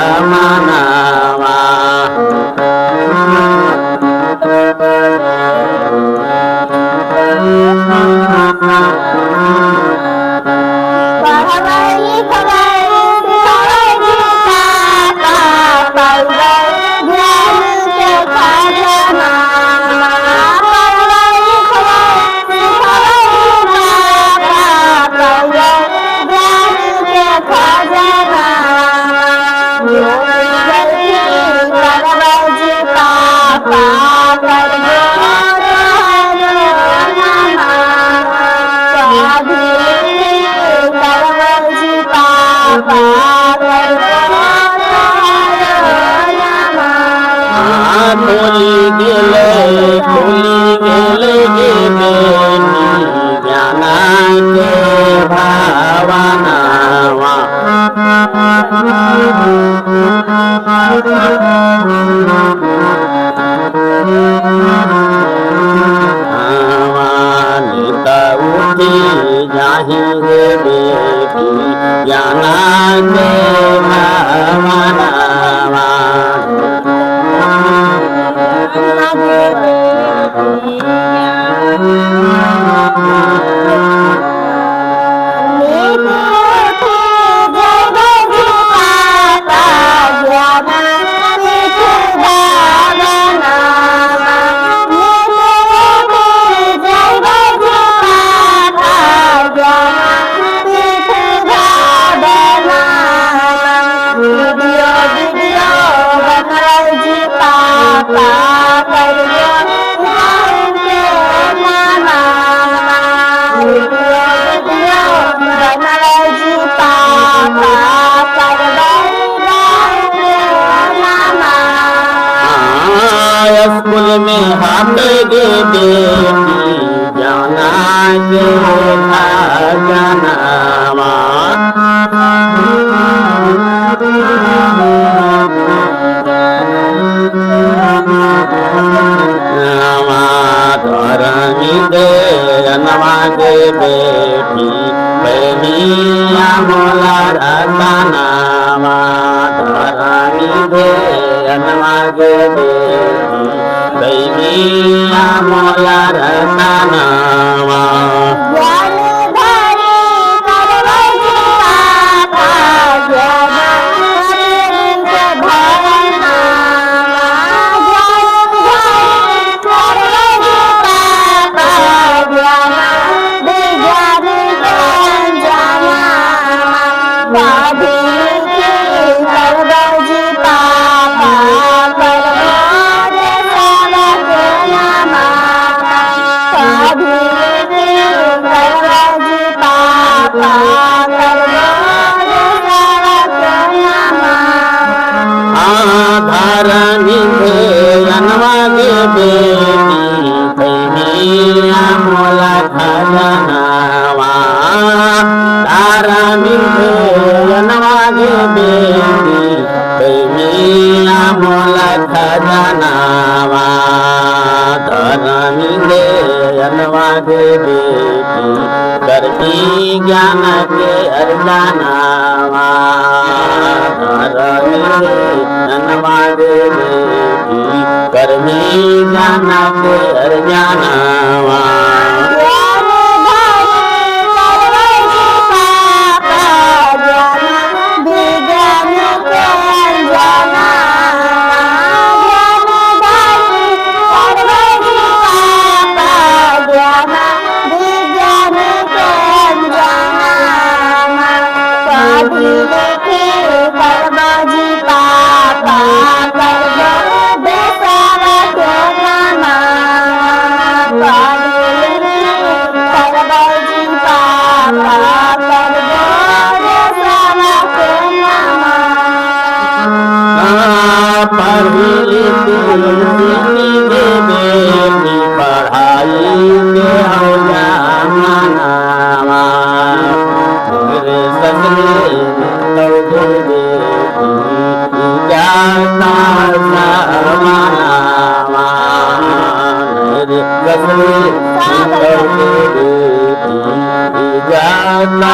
जमानावा खुली गेले ज्ञाना के भावनावा निता उठी जाहि रे बेटी ज्ञाना के भावनावा स्कूल में हाथ गे बेटी जाना के जनावा धरनी दे जनवा के बेटी प्रेमिया मोला रतनावा धरनी दे जनवा के बेटी प्रेमिया मोला रतनावा धरनी दे जनवा के बेटी प्रेमिया मोला खजनावा धरनी दे जनवा के बेटी प्रेमिया मोला खजनावा धरनी दे जनवा के बेटी करती ज्ञान के अर्जनावा धरनी जनवा के बेटी कर्मी ज्ञान के अर्जनावा जाता